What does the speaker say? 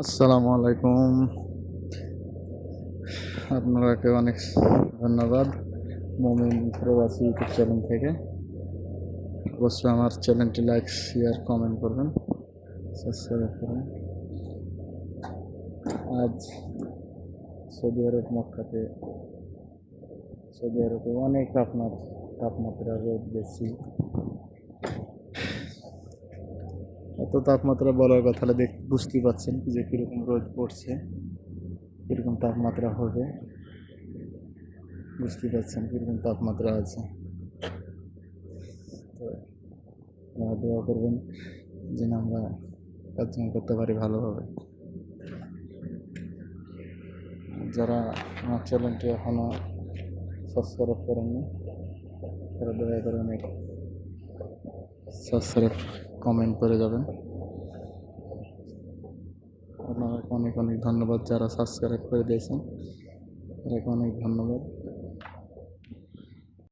আসসালামু আলাইকুম। আপনাকে অনেক ধন্যবাদ মোমিন প্রবাসী ইউটিউব চ্যানেল থেকে। অবশ্যই আমার চ্যানেলটি লাইক, শেয়ার, কমেন্ট করবেন, সাবস্ক্রাইব করবেন। আজ সৌদি আরব মক্কাতে, সৌদি আরবে অনেক তাপমাত্রা, রোদ বেশি। এত তাপমাত্রা বলার কথা হলে বুঝতেই পারছেন যে কীরকম রোদ পড়ছে, কীরকম তাপমাত্রা হবে। বুঝতেই পারছেন কীরকম তাপমাত্রা আছে। তো আপনারা দোয়া করবেন যেন আমরা কাজকাম করতে পারি ভালোভাবে। যারা আমার চ্যানেলটি এখনও সাবস্ক্রাইব করেননি তারা দয়া করে অনেক সাবস্ক্রাইব, কমেন্ট করে যাবেন। আপনাকে অনেক অনেক ধন্যবাদ। যারা সাবস্ক্রাইব করে দিয়েছেন তাদেরকে অনেক ধন্যবাদ।